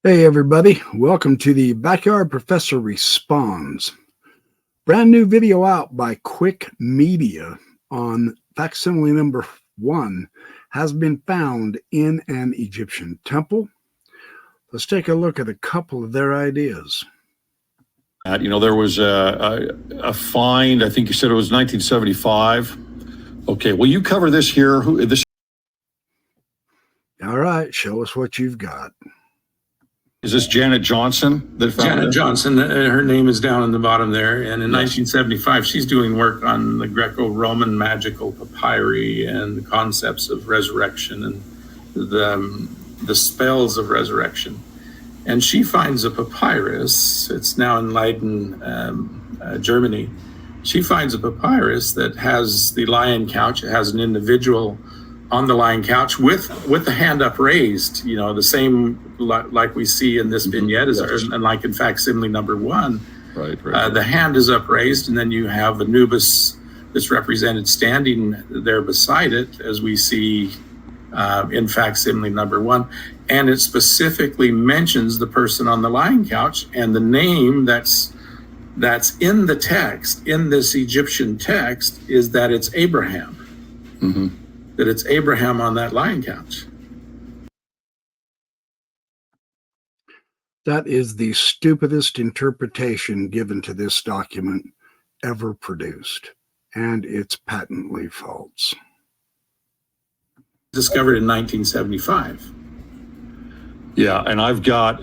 Hey everybody, welcome to the Backyard Professor Responds. Brand new video out by CWIC Media on facsimile number 1 has been found in an Egyptian temple. Let's take a look at a couple of their ideas. There was a find, I think you said it was 1975. Okay, will you cover this here? All right, show us what you've got. Is this Janet Johnson that found Janet Johnson, her name is down in the bottom there. And in 1975, she's doing work on the Greco-Roman magical papyri and the concepts of resurrection and the spells of resurrection. And she finds a papyrus. It's now in Leiden, Germany. She finds a papyrus that has the lion couch. It has an individual on the lion couch with the hand upraised, the same like we see in this vignette, and like in facsimile number 1. Right. The hand is upraised, and then you have Anubis that's represented standing there beside it, as we see in facsimile number 1. And it specifically mentions the person on the lion couch, and the name that's in the text, in this Egyptian text, is that it's Abraham. Mm-hmm. That it's Abraham on that lion couch. That is the stupidest interpretation given to this document ever produced, and it's patently false. Discovered in 1975. Yeah, and I've got,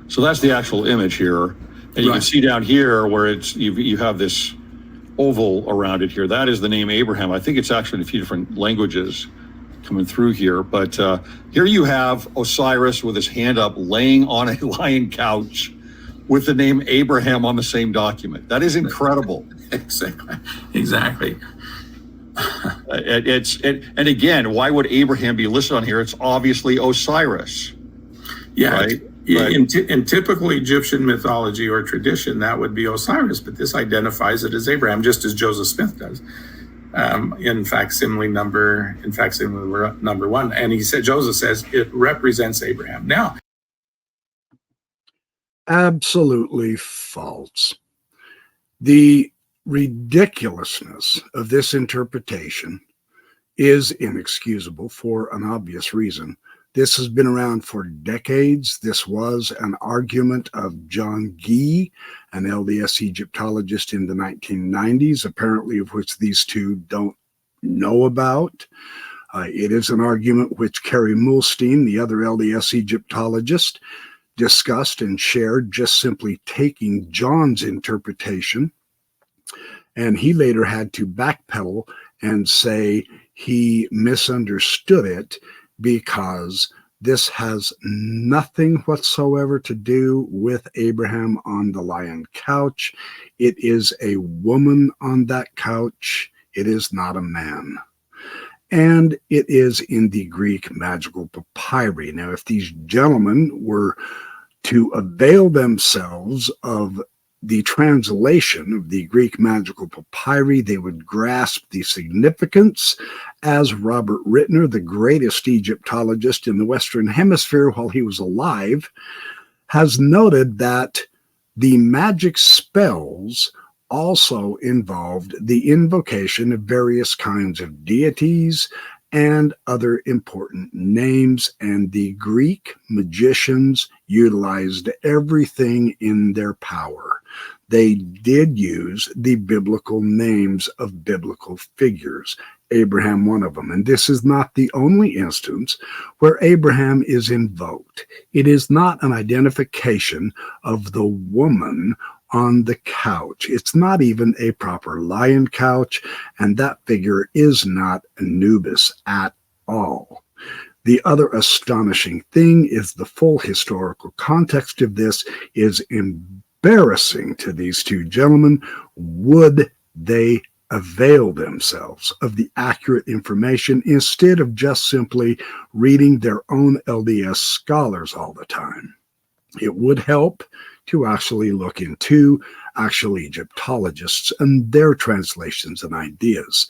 so that's the actual image here. And you can see down here where you have this oval around it here. That is the name Abraham. I think it's actually in a few different languages coming through here. But here you have Osiris with his hand up laying on a lion couch with the name Abraham on the same document. That is incredible. Exactly. And again, why would Abraham be listed on here? It's obviously Osiris. Yeah. Right? In typical Egyptian mythology or tradition, that would be Osiris, but this identifies it as Abraham, just as Joseph Smith does in facsimile number 1. And Joseph says it represents Abraham. Now, Absolutely false. The ridiculousness of this interpretation is inexcusable for an obvious reason. This has been around for decades. This was an argument of John Gee, an LDS Egyptologist in the 1990s, apparently of which these two don't know about. It is an argument which Kerry Mulstein, the other LDS Egyptologist, discussed and shared, just simply taking John's interpretation. And he later had to backpedal and say he misunderstood it, because this has nothing whatsoever to do with Abraham on the lion couch. It is a woman on that couch. It is not a man. And it is in the Greek magical papyri. Now, if these gentlemen were to avail themselves of the translation of the Greek magical papyri, they would grasp the significance, as Robert Rittner, the greatest Egyptologist in the Western Hemisphere while he was alive, has noted that the magic spells also involved the invocation of various kinds of deities and other important names, and the Greek magicians utilized everything in their power. They did use the biblical names of biblical figures, Abraham one of them. And this is not the only instance where Abraham is invoked. It is not an identification of the woman on the couch. It's not even a proper lion couch, and that figure is not Anubis at all. The other astonishing thing is the full historical context of this is embarrassing to these two gentlemen. Would they avail themselves of the accurate information instead of just simply reading their own LDS scholars all the time? It would help to actually look into actual Egyptologists and their translations and ideas.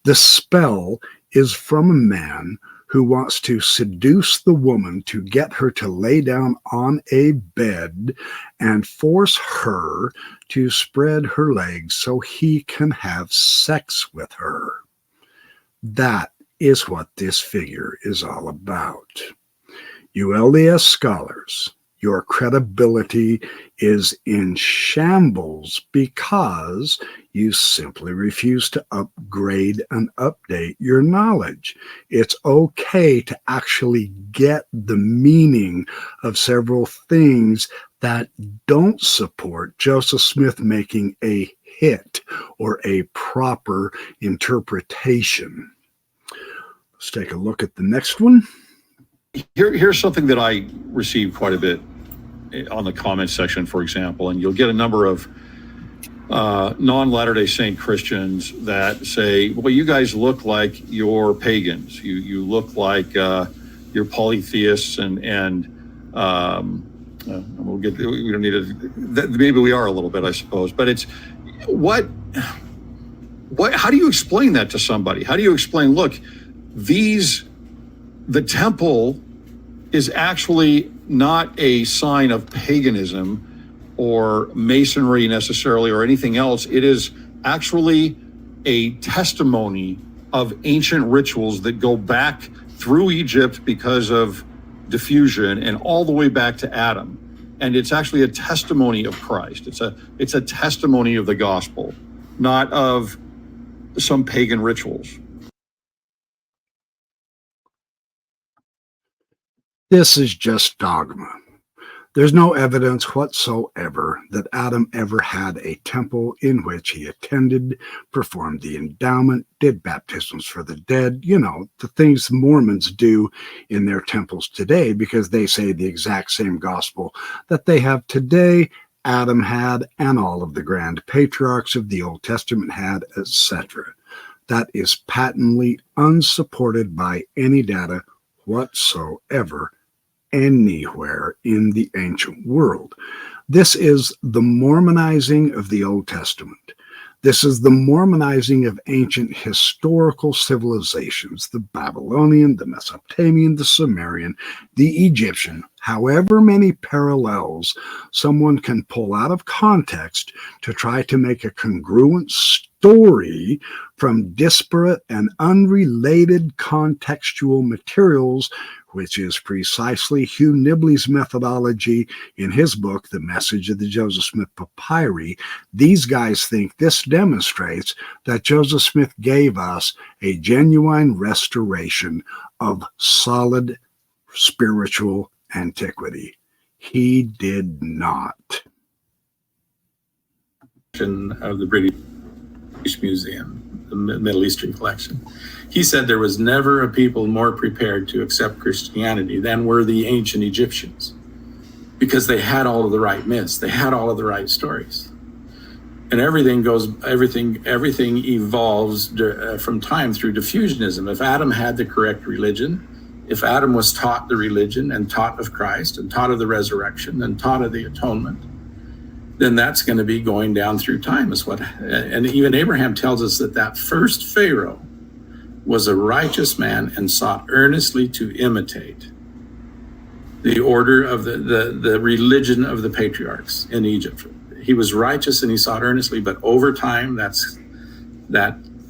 The spell is from a man who wants to seduce the woman to get her to lay down on a bed and force her to spread her legs so he can have sex with her. That is what this figure is all about. You LDS scholars, your credibility is in shambles because you simply refuse to upgrade and update your knowledge. It's okay to actually get the meaning of several things that don't support Joseph Smith making a hit or a proper interpretation. Let's take a look at the next one. Here's something that I received quite a bit on the comment section, for example, and you'll get a number of non-Latter-day Saint Christians that say, well, you guys look like you're pagans. You look like you're polytheists and we don't need to, maybe we are a little bit, I suppose, but it's what, how do you explain that to somebody? How do you explain, look, the temple is actually not a sign of paganism or masonry necessarily or anything else. It is actually a testimony of ancient rituals that go back through Egypt because of diffusion and all the way back to Adam. And it's actually a testimony of Christ. It's a testimony of the gospel, not of some pagan rituals. This is just dogma. There's no evidence whatsoever that Adam ever had a temple in which he attended, performed the endowment, did baptisms for the dead, the things the Mormons do in their temples today, because they say the exact same gospel that they have today, Adam had, and all of the grand patriarchs of the Old Testament had, etc. That is patently unsupported by any data whatsoever anywhere in the ancient world. This is the Mormonizing of the Old Testament. This is the Mormonizing of ancient historical civilizations, the Babylonian, the Mesopotamian, the Sumerian, the Egyptian, however many parallels someone can pull out of context to try to make a congruent story from disparate and unrelated contextual materials, which is precisely Hugh Nibley's methodology in his book, The Message of the Joseph Smith Papyri. These guys think this demonstrates that Joseph Smith gave us a genuine restoration of solid spiritual antiquity. He did not. Of the British Museum, the Middle Eastern collection. He said there was never a people more prepared to accept Christianity than were the ancient Egyptians, because they had all of the right myths, they had all of the right stories. And everything evolves from time through diffusionism. If Adam had the correct religion, if Adam was taught the religion and taught of Christ and taught of the resurrection and taught of the atonement, then that's going to be going down through time. And even Abraham tells us that first Pharaoh was a righteous man and sought earnestly to imitate the order of the religion of the patriarchs in Egypt. He was righteous and he sought earnestly, but over time, that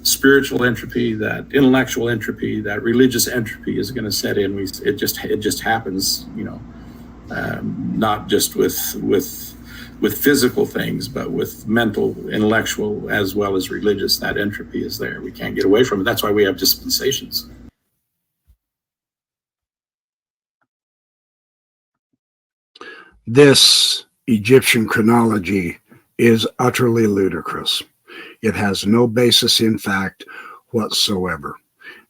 spiritual entropy, that intellectual entropy, that religious entropy is going to set in. It just happens, not just with physical things, but with mental, intellectual, as well as religious. That entropy is there. We can't get away from it. That's why we have dispensations. This Egyptian chronology is utterly ludicrous. It has no basis in fact whatsoever.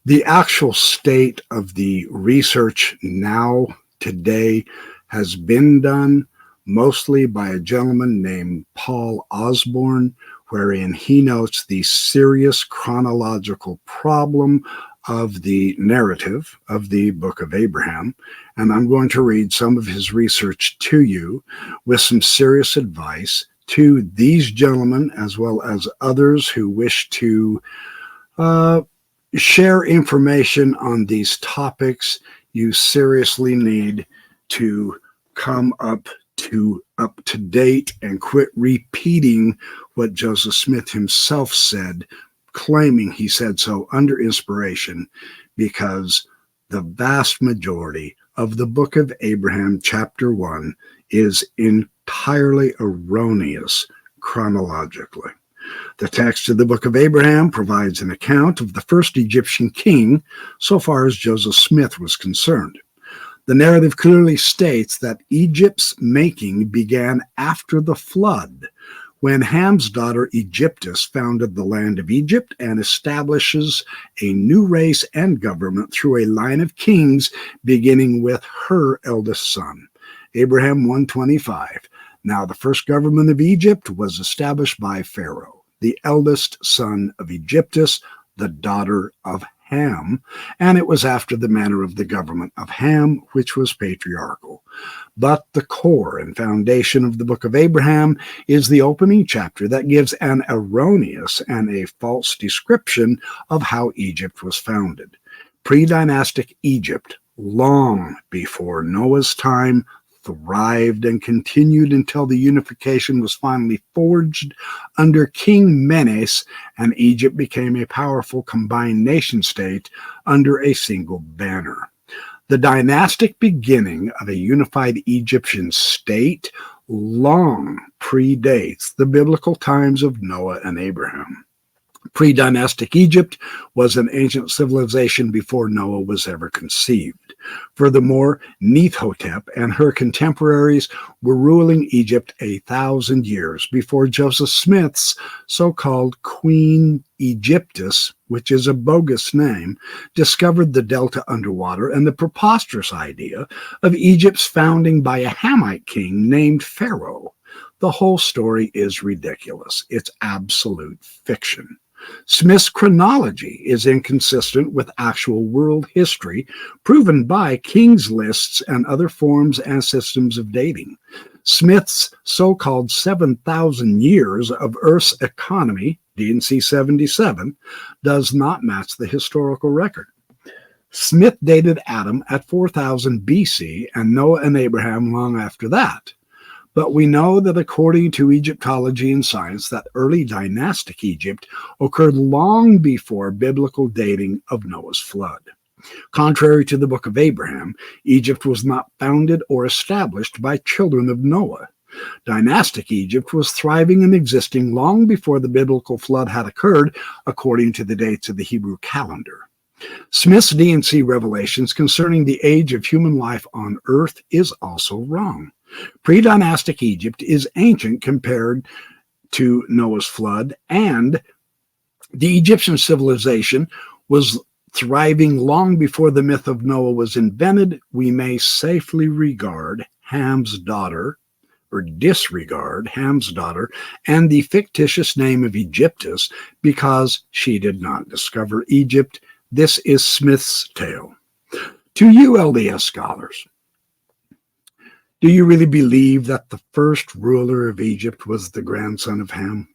The actual state of the research now, today, has been done mostly by a gentleman named Paul Osborne, wherein he notes the serious chronological problem of the narrative of the Book of Abraham. And I'm going to read some of his research to you with some serious advice to these gentlemen, as well as others who wish to share information on these topics, you seriously need to come up to date and quit repeating what Joseph Smith himself said, claiming he said so under inspiration, because the vast majority of the book of Abraham, chapter 1, is entirely erroneous chronologically. The text of the book of Abraham provides an account of the first Egyptian king so far as Joseph Smith was concerned. The narrative clearly states that Egypt's making began after the flood, when Ham's daughter Egyptus founded the land of Egypt and establishes a new race and government through a line of kings, beginning with her eldest son. Abraham 1:25. Now the first government of Egypt was established by Pharaoh, the eldest son of Egyptus, the daughter of Ham, and it was after the manner of the government of Ham, which was patriarchal. But the core and foundation of the book of Abraham is the opening chapter that gives an erroneous and a false description of how Egypt was founded. Pre-dynastic Egypt, long before Noah's time, thrived and continued until the unification was finally forged under King Menes, and Egypt became a powerful combined nation state under a single banner. The dynastic beginning of a unified Egyptian state long predates the biblical times of Noah and Abraham. Pre-dynastic Egypt was an ancient civilization before Noah was ever conceived. Furthermore, Nephhotep and her contemporaries were ruling Egypt 1,000 years before Joseph Smith's so-called Queen Egyptus, which is a bogus name, discovered the delta underwater and the preposterous idea of Egypt's founding by a Hamite king named Pharaoh. The whole story is ridiculous. It's absolute fiction. Smith's chronology is inconsistent with actual world history, proven by King's lists and other forms and systems of dating. Smith's so-called 7,000 years of Earth's economy, D&C 77, does not match the historical record. Smith dated Adam at 4000 BC and Noah and Abraham long after that. But we know that according to Egyptology and science, that early dynastic Egypt occurred long before biblical dating of Noah's flood. Contrary to the book of Abraham, Egypt was not founded or established by children of Noah. Dynastic Egypt was thriving and existing long before the biblical flood had occurred, according to the dates of the Hebrew calendar. Smith's D&C revelations concerning the age of human life on earth is also wrong. Pre-dynastic Egypt is ancient compared to Noah's flood, and the Egyptian civilization was thriving long before the myth of Noah was invented. We may safely regard Ham's daughter, or disregard Ham's daughter, and the fictitious name of Egyptus because she did not discover Egypt. This is Smith's tale. To you LDS scholars, do you really believe that the first ruler of Egypt was the grandson of Ham?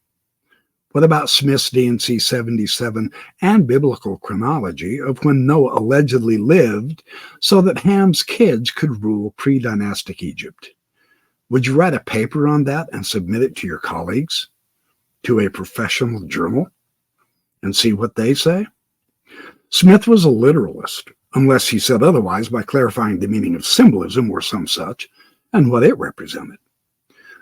What about Smith's D&C 77 and biblical chronology of when Noah allegedly lived so that Ham's kids could rule pre-dynastic Egypt? Would you write a paper on that and submit it to your colleagues, to a professional journal, and see what they say? Smith was a literalist, unless he said otherwise by clarifying the meaning of symbolism or some such, and what it represented.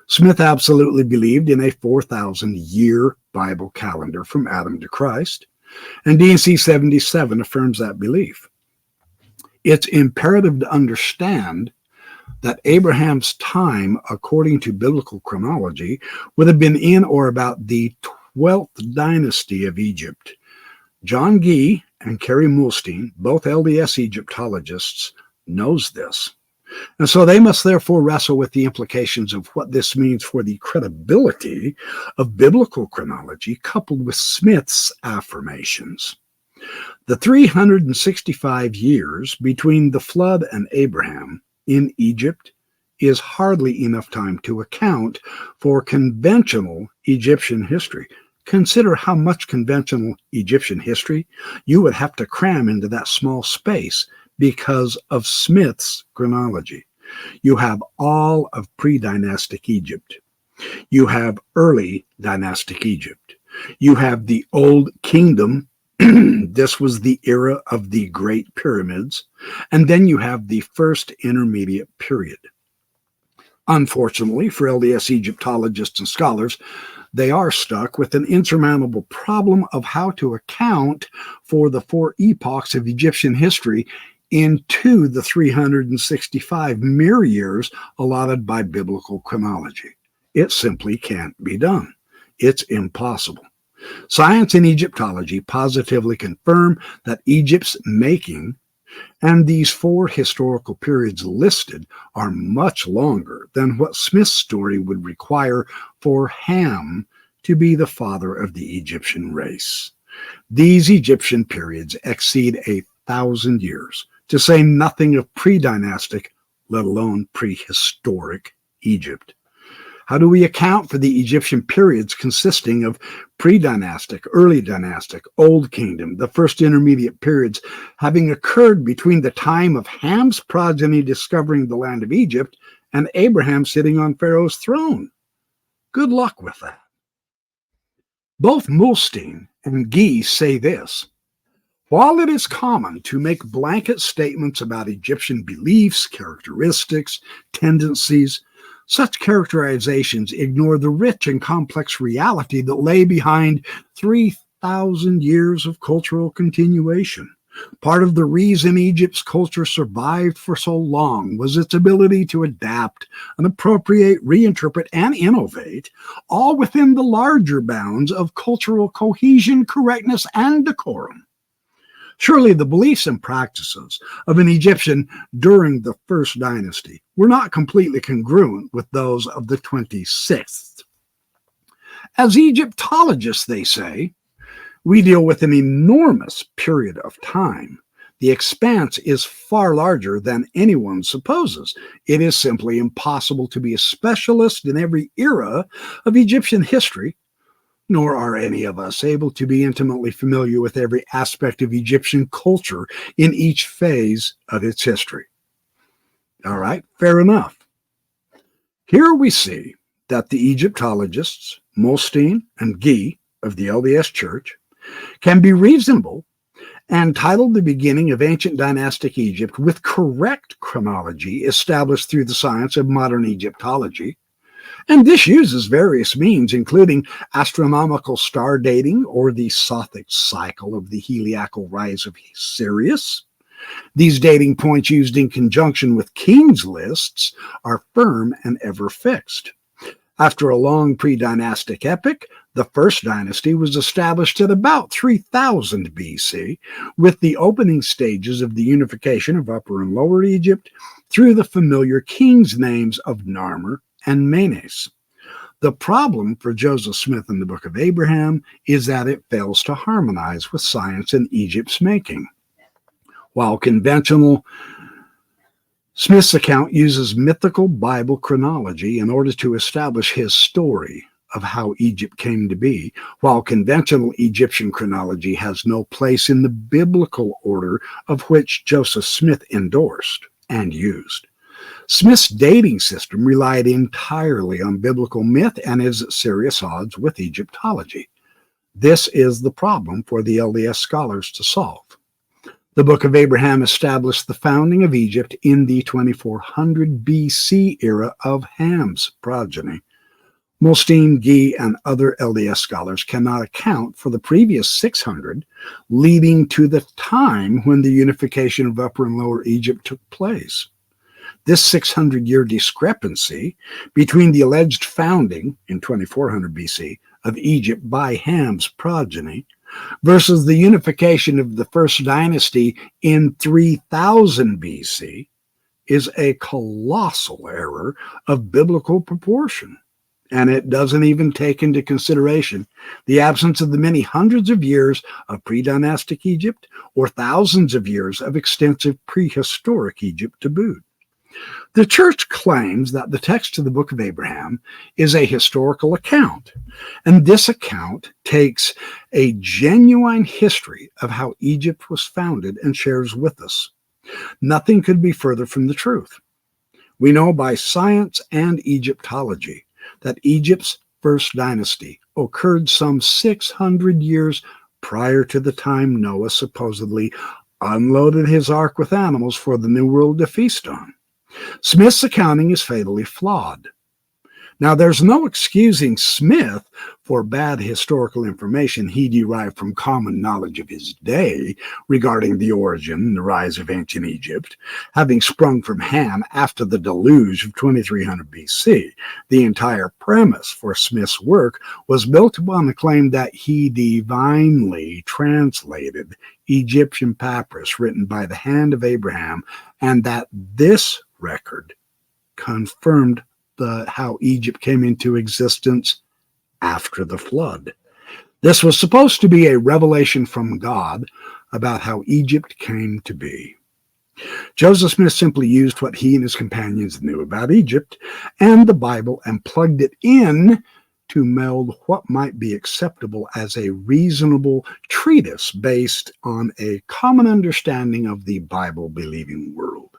Smith absolutely believed in a 4,000-year Bible calendar from Adam to Christ, and D&C 77 affirms that belief. It's imperative to understand that Abraham's time, according to biblical chronology, would have been in or about the 12th dynasty of Egypt. John Gee and Kerry Mulstein, both LDS Egyptologists, knows this. And so they must therefore wrestle with the implications of what this means for the credibility of biblical chronology coupled with Smith's affirmations. The 365 years between the flood and Abraham in Egypt is hardly enough time to account for conventional Egyptian history. Consider how much conventional Egyptian history you would have to cram into that small space because of Smith's chronology. You have all of pre-dynastic Egypt. You have early dynastic Egypt. You have the Old Kingdom. This was the era of the Great Pyramids. And then you have the first intermediate period. Unfortunately for LDS Egyptologists and scholars, they are stuck with an insurmountable problem of how to account for the 4 epochs of Egyptian history into the 365 mere years allotted by biblical chronology. It simply can't be done. It's impossible. Science and Egyptology positively confirm that Egypt's making and these 4 historical periods listed are much longer than what Smith's story would require for Ham to be the father of the Egyptian race. These Egyptian periods exceed 1,000 years, to say nothing of pre-dynastic, let alone prehistoric Egypt. How do we account for the Egyptian periods consisting of pre-dynastic, early dynastic, Old Kingdom, the first intermediate periods having occurred between the time of Ham's progeny discovering the land of Egypt and Abraham sitting on Pharaoh's throne? Good luck with that. Both Mulstein and Guy say this: while it is common to make blanket statements about Egyptian beliefs, characteristics, tendencies, such characterizations ignore the rich and complex reality that lay behind 3,000 years of cultural continuation. Part of the reason Egypt's culture survived for so long was its ability to adapt and appropriate, reinterpret, and innovate, all within the larger bounds of cultural cohesion, correctness, and decorum. Surely the beliefs and practices of an Egyptian during the First Dynasty were not completely congruent with those of the 26th. As Egyptologists, they say, we deal with an enormous period of time. The expanse is far larger than anyone supposes. It is simply impossible to be a specialist in every era of Egyptian history, nor are any of us able to be intimately familiar with every aspect of Egyptian culture in each phase of its history. All right, fair enough. Here we see that the Egyptologists, Mulstein and Guy of the LDS Church, can be reasonable and title the beginning of ancient dynastic Egypt with correct chronology established through the science of modern Egyptology. And this uses various means, including astronomical star dating or the Sothic cycle of the heliacal rise of Sirius. These dating points used in conjunction with King's lists are firm and ever fixed. After a long pre-dynastic epoch, the First Dynasty was established at about 3000 BC, with the opening stages of the unification of Upper and Lower Egypt through the familiar kings' names of Narmer and Menes. The problem for Joseph Smith in the Book of Abraham is that it fails to harmonize with science and Egypt's making. While conventional, Smith's account uses mythical Bible chronology in order to establish his story of how Egypt came to be, while conventional Egyptian chronology has no place in the biblical order of which Joseph Smith endorsed and used. Smith's dating system relied entirely on biblical myth and is at serious odds with Egyptology. This is the problem for the LDS scholars to solve. The Book of Abraham established the founding of Egypt in the 2400 BC era of Ham's progeny. Mulstein, Guy, and other LDS scholars cannot account for the previous 600, leading to the time when the unification of Upper and Lower Egypt took place. This 600-year discrepancy between the alleged founding in 2400 BC of Egypt by Ham's progeny versus the unification of the First Dynasty in 3000 BC is a colossal error of biblical proportion. And it doesn't even take into consideration the absence of the many hundreds of years of pre-dynastic Egypt or thousands of years of extensive prehistoric Egypt to boot. The church claims that the text of the Book of Abraham is a historical account, and this account takes a genuine history of how Egypt was founded and shares with us. Nothing could be further from the truth. We know by science and Egyptology that Egypt's first dynasty occurred some 600 years prior to the time Noah supposedly unloaded his ark with animals for the New World to feast on. Smith's accounting is fatally flawed. Now, there's no excusing Smith for bad historical information he derived from common knowledge of his day regarding the origin and the rise of ancient Egypt, having sprung from Ham after the deluge of 2300 BC. The entire premise for Smith's work was built upon the claim that he divinely translated Egyptian papyrus written by the hand of Abraham, and that this record confirmed how Egypt came into existence after the flood. This was supposed to be a revelation from God about how Egypt came to be. Joseph Smith simply used what he and his companions knew about Egypt and the Bible and plugged it in to meld what might be acceptable as a reasonable treatise based on a common understanding of the Bible-believing world.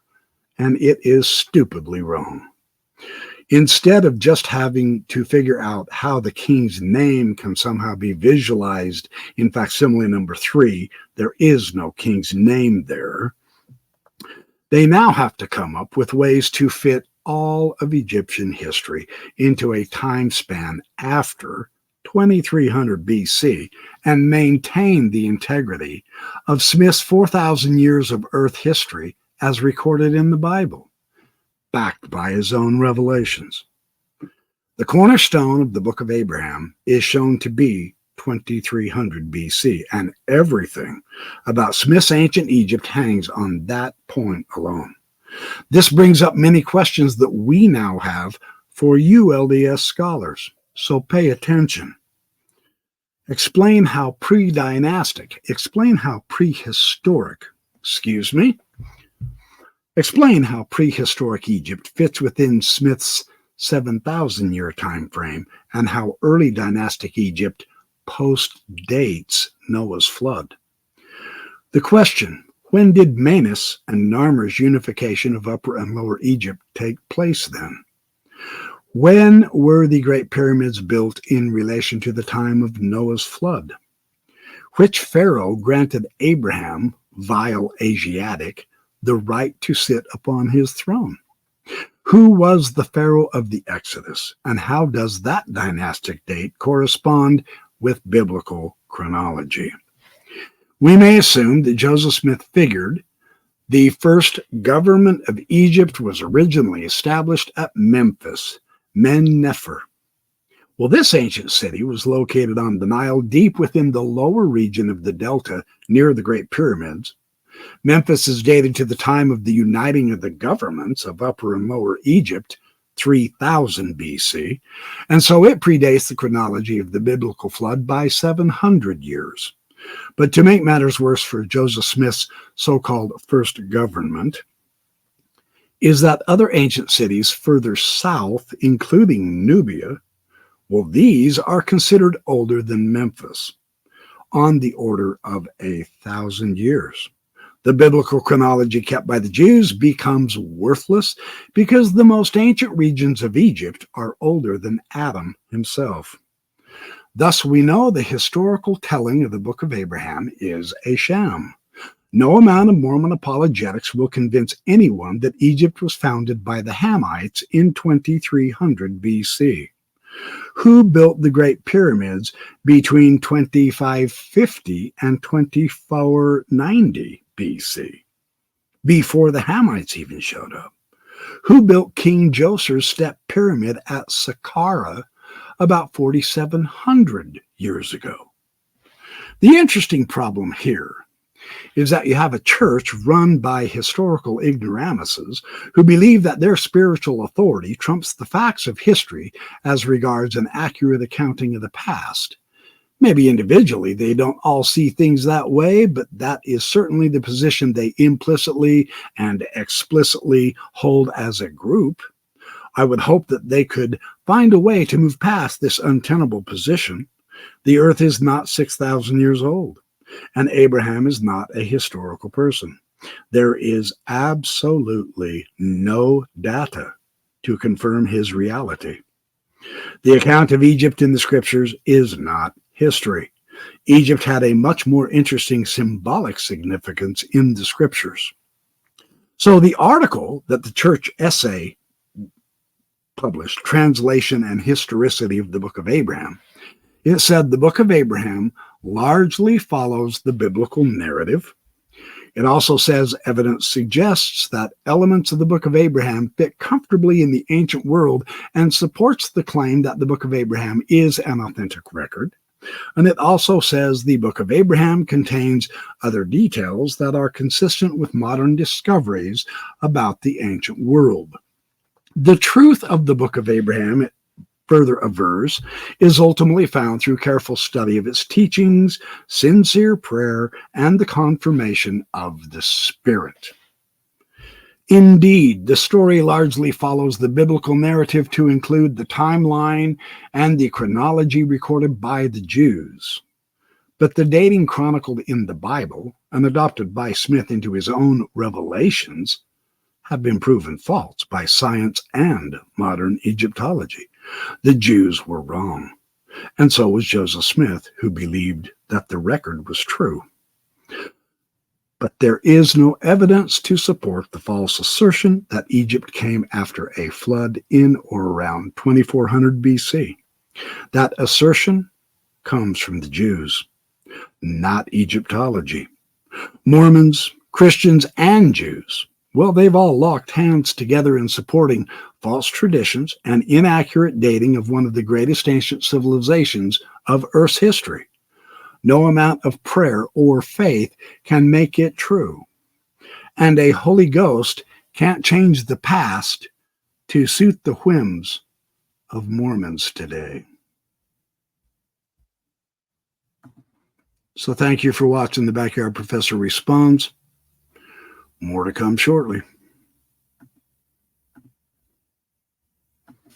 And it is stupidly wrong. Instead of just having to figure out how the king's name can somehow be visualized in facsimile number 3, there is no king's name there. They now have to come up with ways to fit all of Egyptian history into a time span after 2300 BC and maintain the integrity of Smith's 4,000 years of Earth history as recorded in the Bible, backed by his own revelations. The cornerstone of the Book of Abraham is shown to be 2300 BC, and everything about Smith's ancient Egypt hangs on that point alone. This brings up many questions that we now have for you LDS scholars, so pay attention. Explain how prehistoric Egypt fits within Smith's 7,000-year time frame and how early dynastic Egypt post-dates Noah's flood. The question, when did Menes and Narmer's unification of Upper and Lower Egypt take place then? When were the Great Pyramids built in relation to the time of Noah's flood? Which pharaoh granted Abraham, vile Asiatic, the right to sit upon his throne? Who was the pharaoh of the Exodus, and how does that dynastic date correspond with biblical chronology? We may assume that Joseph Smith figured the first government of Egypt was originally established at Memphis, Men-Nefer. Well, this ancient city was located on the Nile, deep within the lower region of the Delta near the Great Pyramids. Memphis is dated to the time of the uniting of the governments of Upper and Lower Egypt, 3000 BC, and so it predates the chronology of the biblical flood by 700 years. But to make matters worse for Joseph Smith's so-called first government is that other ancient cities further south, including Nubia, well, these are considered older than Memphis, on the order of 1,000 years. The biblical chronology kept by the Jews becomes worthless because the most ancient regions of Egypt are older than Adam himself. Thus, we know the historical telling of the Book of Abraham is a sham. No amount of Mormon apologetics will convince anyone that Egypt was founded by the Hamites in 2300 BC. Who built the Great Pyramids between 2550 and 2490 BC, before the Hamites even showed up? Who built King Joser's step pyramid at Saqqara about 4,700 years ago? The interesting problem here is that you have a church run by historical ignoramuses who believe that their spiritual authority trumps the facts of history as regards an accurate accounting of the past, Maybe individually they don't all see things that way, but that is certainly the position they implicitly and explicitly hold as a group. I would hope that they could find a way to move past this untenable position. The earth is not 6,000 years old, and Abraham is not a historical person. There is absolutely no data to confirm his reality. The account of Egypt in the scriptures is not history. Egypt had a much more interesting symbolic significance in the scriptures. So the article that the church essay published, Translation and Historicity of the Book of Abraham, it said the Book of Abraham largely follows the biblical narrative. It also says evidence suggests that elements of the Book of Abraham fit comfortably in the ancient world and supports the claim that the Book of Abraham is an authentic record. And it also says the Book of Abraham contains other details that are consistent with modern discoveries about the ancient world. The truth of the Book of Abraham, it further avers, is ultimately found through careful study of its teachings, sincere prayer, and the confirmation of the Spirit. Indeed, the story largely follows the biblical narrative to include the timeline and the chronology recorded by the Jews. But the dating chronicled in the Bible and adopted by Smith into his own revelations have been proven false by science and modern Egyptology. The Jews were wrong, and so was Joseph Smith, who believed that the record was true. But there is no evidence to support the false assertion that Egypt came after a flood in or around 2400 BC. That assertion comes from the Jews, not Egyptology. Mormons, Christians, and Jews, well, they've all locked hands together in supporting false traditions and inaccurate dating of one of the greatest ancient civilizations of Earth's history. No amount of prayer or faith can make it true. And a Holy Ghost can't change the past to suit the whims of Mormons today. So thank you for watching The Backyard Professor Responds. More to come shortly.